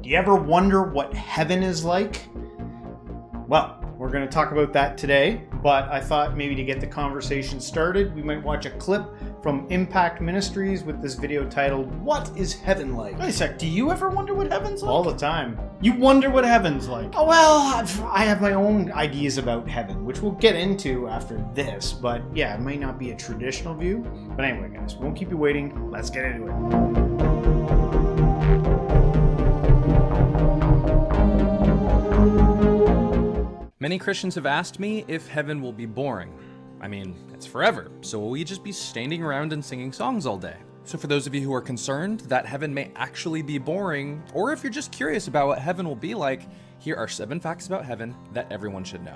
Do you ever wonder what heaven is like? Well, we're going to talk about that today, but I thought maybe to get the conversation started, we might watch a clip from Impact Ministries with this video titled, What is Heaven Like? Wait a sec, do you ever wonder what heaven's like? All the time. You wonder what heaven's like? Oh, well, I have my own ideas about heaven, which we'll get into after this, but yeah, it might not be a traditional view. But anyway, guys, we won't keep you waiting. Let's get into it. Many Christians have asked me if heaven will be boring. I mean, it's forever, so will we just be standing around and singing songs all day? So for those of you who are concerned that heaven may actually be boring, or if you're just curious about what heaven will be like, here are 7 facts about heaven that everyone should know.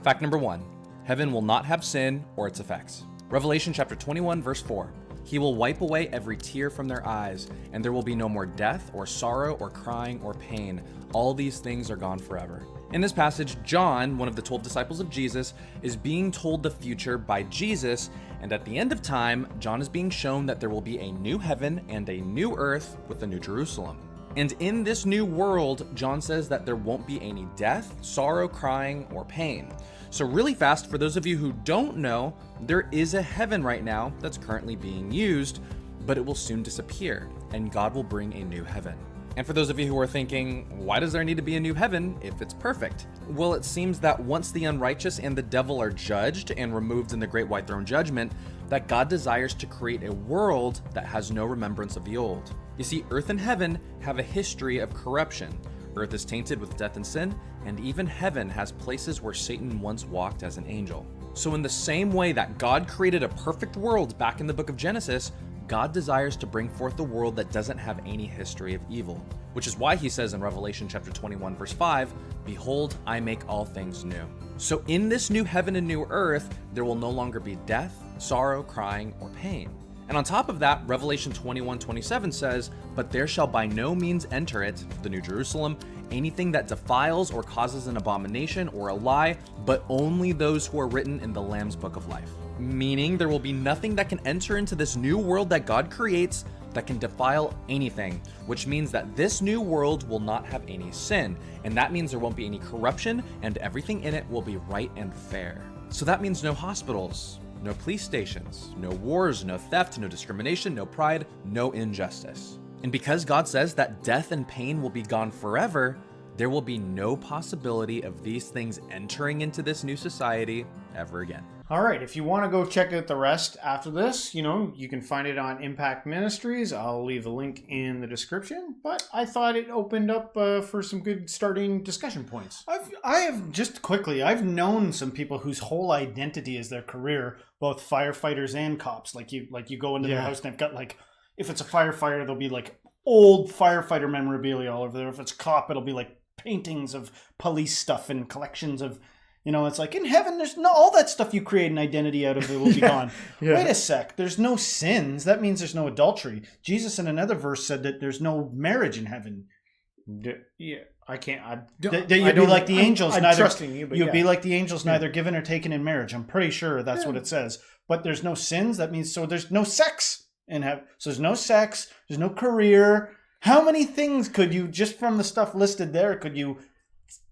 Fact number 1, heaven will not have sin or its effects. Revelation chapter 21, verse 4. He will wipe away every tear from their eyes, and there will be no more death or sorrow or crying or pain. All these things are gone forever. In this passage, John, one of the 12 disciples of Jesus, is being told the future by Jesus, and at the end of time, John is being shown that there will be a new heaven and a new earth with a new Jerusalem. And in this new world, John says that there won't be any death, sorrow, crying, or pain. So really fast, for those of you who don't know, there is a heaven right now that's currently being used, but it will soon disappear, and God will bring a new heaven. And for those of you who are thinking, why does there need to be a new heaven if it's perfect? Well, it seems that once the unrighteous and the devil are judged and removed in the great white throne judgment, that God desires to create a world that has no remembrance of the old. You see, earth and heaven have a history of corruption. Earth is tainted with death and sin, and even heaven has places where Satan once walked as an angel. So in the same way that God created a perfect world back in the book of Genesis, God desires to bring forth a world that doesn't have any history of evil, which is why he says in Revelation chapter 21, verse 5, Behold, I make all things new. So in this new heaven and new earth, there will no longer be death, sorrow, crying, or pain. And on top of that, Revelation 21:27 says, But there shall by no means enter it, the New Jerusalem, anything that defiles or causes an abomination or a lie, but only those who are written in the Lamb's book of life. Meaning there will be nothing that can enter into this new world that God creates that can defile anything, which means that this new world will not have any sin. And that means there won't be any corruption, and everything in it will be right and fair. So that means no hospitals, no police stations, no wars, no theft, no discrimination, no pride, no injustice. And because God says that death and pain will be gone forever, there will be no possibility of these things entering into this new society ever again. All right, if you want to go check out the rest after this, you can find it on Impact Ministries. I'll leave the link in the description, but I thought it opened up for some good starting discussion points. I've known some people whose whole identity is their career, both firefighters and cops. Like you go into their house and they've got if it's a firefighter, there'll be old firefighter memorabilia all over there. If it's a cop, it'll be paintings of police stuff and collections of, it's in heaven, there's no, all that stuff you create an identity out of it will be gone. Yeah. Wait a sec. There's no sins. That means there's no adultery. Jesus in another verse said that there's no marriage in heaven. Yeah, I can't. You'd be like the angels. I'm trusting you, but you'd be like the angels, neither given or taken in marriage. I'm pretty sure that's what it says. But there's no sins. That means so there's no sex in heaven. So there's no sex. There's no career. How many things could you, just from the stuff listed there, could you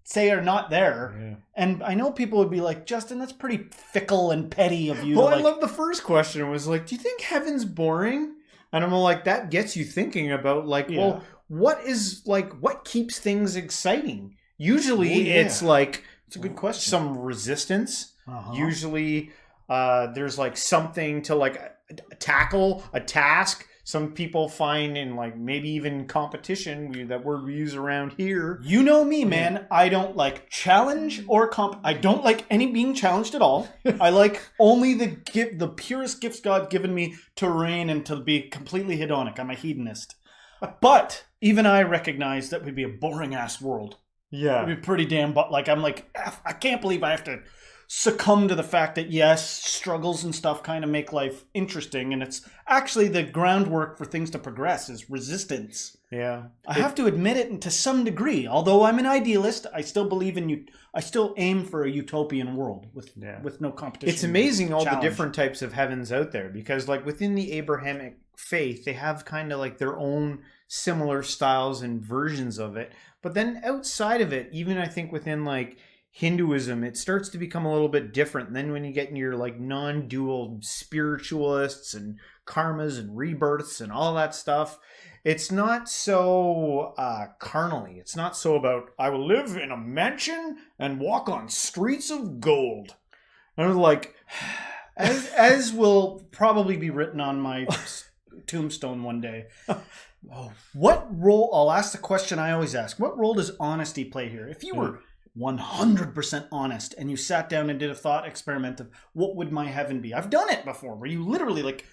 say are not there? Yeah. And I know people would be like, Justin, that's pretty fickle and petty of you. Well, I love the first question. It was do you think heaven's boring? And I'm like, that gets you thinking about well, what is what keeps things exciting? Usually it's it's a good question. Some resistance. Usually there's something to tackle, a task. Some people find in maybe even competition, that word we use around here. You know me, man. I don't like challenge or I don't like any being challenged at all. I like only the purest gifts God given me to reign and to be completely hedonic. I'm a hedonist. But even I recognize that would be a boring ass world. Yeah. It'd be pretty damn I can't believe I have to succumb to the fact that yes, struggles and stuff kind of make life interesting, and it's actually the groundwork for things to progress is resistance. Yeah, I have to admit it, and to some degree, although I'm an idealist, I still believe in you. I still aim for a utopian world with no competition. It's amazing all the different types of heavens out there, because within the Abrahamic faith, they have kind of their own similar styles and versions of it. But then outside of it, even I think within like Hinduism, it starts to become a little bit different. And then when you get in your like non-dual spiritualists and karmas and rebirths and all that stuff, it's not so carnally. It's not so about, I will live in a mansion and walk on streets of gold. And I was like, as will probably be written on my tombstone one day. What role, I'll ask the question I always ask, what role does honesty play here? If you were 100% honest and you sat down and did a thought experiment of what would my heaven be? I've done it before, where you literally like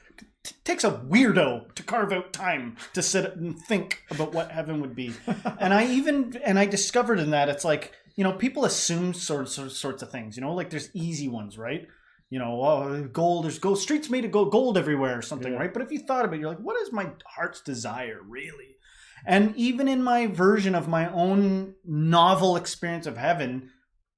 takes a weirdo to carve out time to sit and think about what heaven would be. And I discovered in that it's like, you know, people assume sorts of things, you know, like there's easy ones, right? You know, gold, there's gold, streets made of gold everywhere or something, right? But if you thought about it, you're like, what is my heart's desire really? And even in my version of my own novel experience of heaven,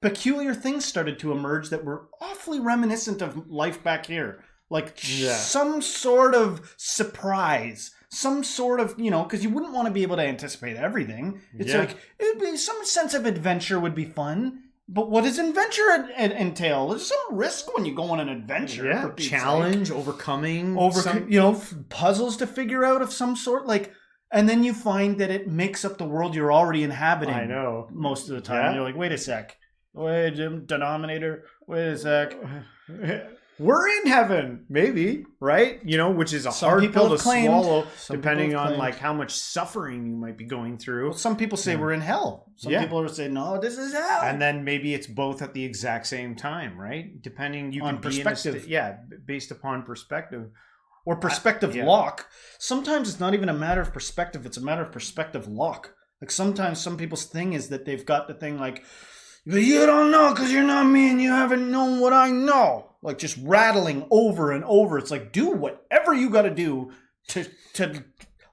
peculiar things started to emerge that were awfully reminiscent of life back here. Like some sort of surprise, some sort of, you know, because you wouldn't want to be able to anticipate everything. It's like, it'd be some sense of adventure would be fun. But what does adventure entail? There's some risk when you go on an adventure. Yeah, challenge, overcoming. You know, puzzles to figure out of some sort. Like, and then you find that it makes up the world you're already inhabiting. I know. Most of the time. You're like, wait a sec. Wait, denominator. Wait a sec. We're in heaven, maybe, right? You know, which is a hard pill to swallow, depending on like how much suffering you might be going through. Well, some people say we're in hell. Some people are saying, no, this is hell. And then maybe it's both at the exact same time, right? Depending, you on can perspective. Be based upon perspective. Or perspective lock. Sometimes it's not even a matter of perspective, it's a matter of perspective lock. Like sometimes some people's thing is that they've got the thing like, you don't know because you're not me and you haven't known what I know. Like just rattling over and over. It's like, do whatever you got to do to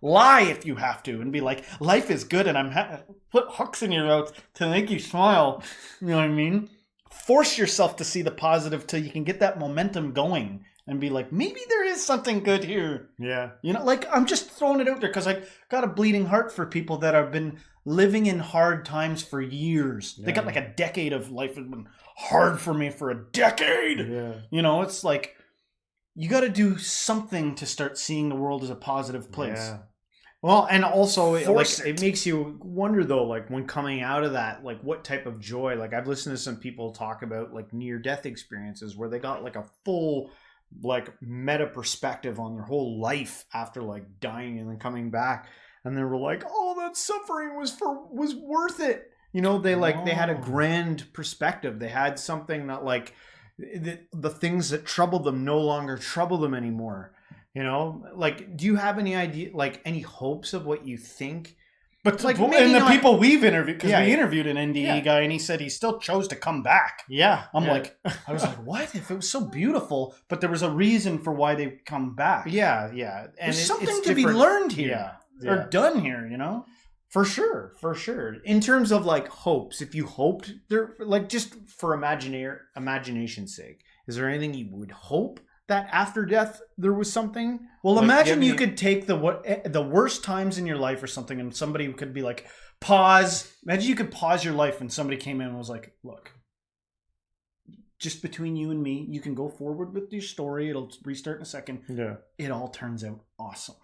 lie if you have to and be like, life is good and put hooks in your mouth to make you smile. You know what I mean? Force yourself to see the positive till you can get that momentum going and be like, maybe there is something good here. Yeah. You know, like I'm just throwing it out there because I got a bleeding heart for people that have been living in hard times for years. They got like a decade of life has been hard for me for a decade. Yeah. You know, it's like you got to do something to start seeing the world as a positive place. Yeah. Well, and also it makes you wonder though, like when coming out of that, like what type of joy, like I've listened to some people talk about like near death experiences where they got like a full like meta perspective on their whole life after like dying and then coming back. And they were like, oh, that suffering was worth it. You know, they had a grand perspective. They had something that like the things that troubled them no longer trouble them anymore. You know, like, do you have any idea, like any hopes of what you think? But like, and the people we've interviewed, because we interviewed an NDE guy and he said he still chose to come back. Yeah. Like, I was like, what? If it was so beautiful, but there was a reason for why they come back. Yeah. Yeah. And there's something to be learned here. Yeah. Or done here, you know? For sure. In terms of like hopes, if you hoped there, like just for imagination's sake, is there anything you would hope that after death there was something? Well, like, imagine you could take the worst times in your life or something, and somebody could be like, pause. Imagine you could pause your life, and somebody came in and was like, look, just between you and me, you can go forward with your story. It'll restart in a second. Yeah. It all turns out awesome.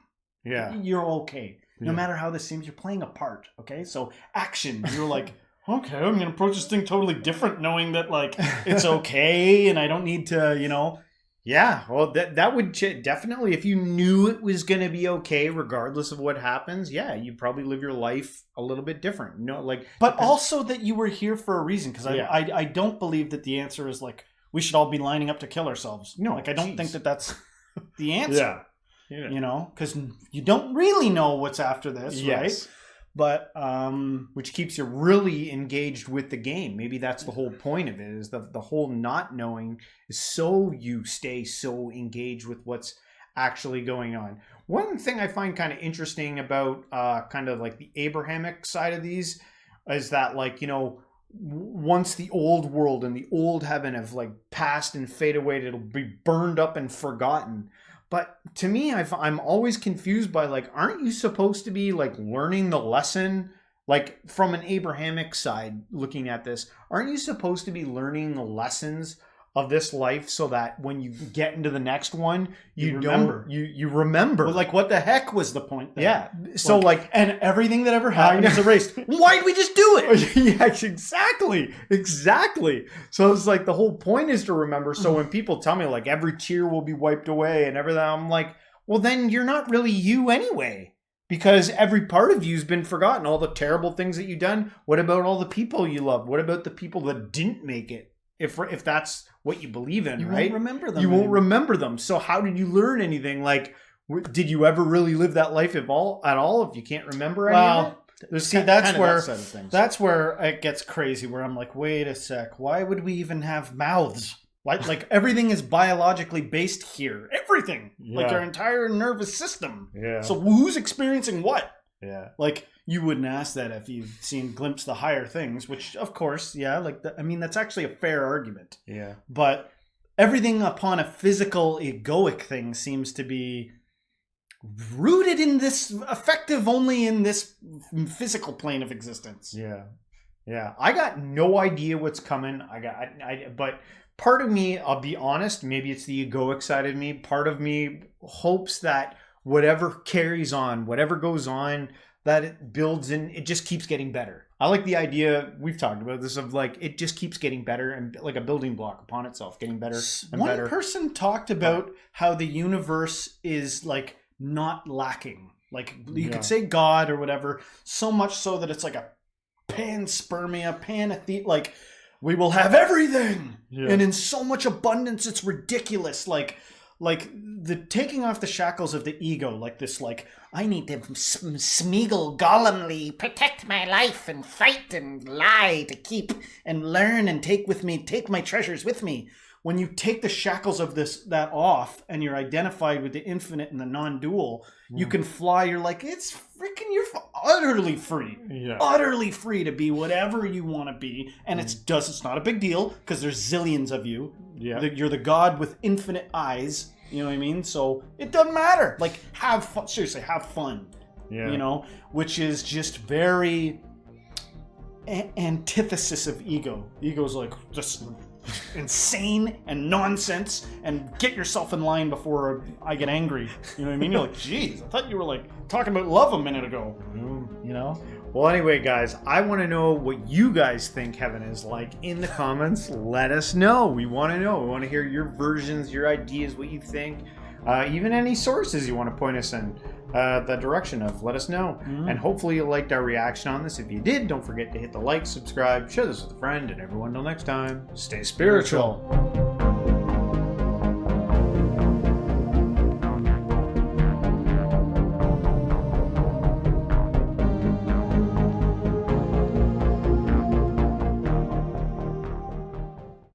Yeah. You're okay. No matter how this seems, you're playing a part. Okay. So action. You're like, okay, I'm going to approach this thing totally different, knowing that like it's okay and I don't need to, you know. Yeah. Well, that would definitely, if you knew it was going to be okay, regardless of what happens. Yeah. You'd probably live your life a little bit different. No, like, but also that you were here for a reason. Cause I don't believe that the answer is like, we should all be lining up to kill ourselves. No, like, I don't think that that's the answer. Yeah. You know, because you don't really know what's after this, right? But which keeps you really engaged with the game. Maybe that's the whole point of it, is the whole not knowing is so you stay so engaged with what's actually going on. One thing I find kind of interesting about kind of like the Abrahamic side of these is that, like, you know, once the old world and the old heaven have like passed and faded away, it'll be burned up and forgotten. But to me, I'm always confused by like, aren't you supposed to be like learning the lesson? Like from an Abrahamic side, looking at this, aren't you supposed to be learning the lessons of this life so that when you get into the next one, you remember. You remember. Well, like, what the heck was the point then? Yeah. So like, and everything that ever happened is erased. Why'd we just do it? Yeah, exactly. So it's like the whole point is to remember. So when people tell me like every tear will be wiped away and everything, I'm like, well, then you're not really you anyway. Because every part of you's been forgotten. All the terrible things that you've done. What about all the people you loved? What about the people that didn't make it? If that's what you believe in, right? You won't remember them. You won't remember them. So how did you learn anything? Like, did you ever really live that life at all? If you can't remember any of it? See, that's where it gets crazy. Where I'm like, wait a sec. Why would we even have mouths? Like everything is biologically based here. Everything. Yeah. Like our entire nervous system. Yeah. So who's experiencing what? Yeah. Like, you wouldn't ask that if you've seen glimpse the higher things, which of course, yeah, like that's actually a fair argument. Yeah. But everything upon a physical egoic thing seems to be rooted in this, effective only in this physical plane of existence. Yeah. Yeah. I got no idea what's coming. But part of me, I'll be honest, maybe it's the egoic side of me. Part of me hopes that whatever carries on, whatever goes on, that it builds and it just keeps getting better. I like the idea, we've talked about this, of like, it just keeps getting better and like a building block upon itself, getting better and better. One person talked about how the universe is like not lacking. Like you could say God or whatever, so much so that it's like a panspermia, panathe, like we will have everything. Yeah. And in so much abundance, it's ridiculous. Like the taking off the shackles of the ego, like this, like, I need to Smeagol Gollumly protect my life and fight and lie to keep and learn and take my treasures with me. When you take the shackles of that off and you're identified with the infinite and the non-dual, you can fly. You're like, it's freaking, you're utterly free. Yeah. Utterly free to be whatever you want to be. And it's not a big deal because there's zillions of you. Yeah. You're the God with infinite eyes. You know what I mean? So it doesn't matter. Like, have fun. Seriously, have fun. Yeah. You know, which is just very antithesis of ego. Ego's like just insane and nonsense and get yourself in line before I get angry. You know what I mean? You're like, geez, I thought you were like talking about love a minute ago. You know? Well, anyway, guys, I want to know what you guys think heaven is like in the comments. Let us know. We want to know. We want to hear your versions, your ideas, what you think. Even any sources you want to point us in the direction of. Let us know. And hopefully you liked our reaction on this. If you did, don't forget to hit the like, subscribe, share this with a friend, and everyone till next time, stay spiritual.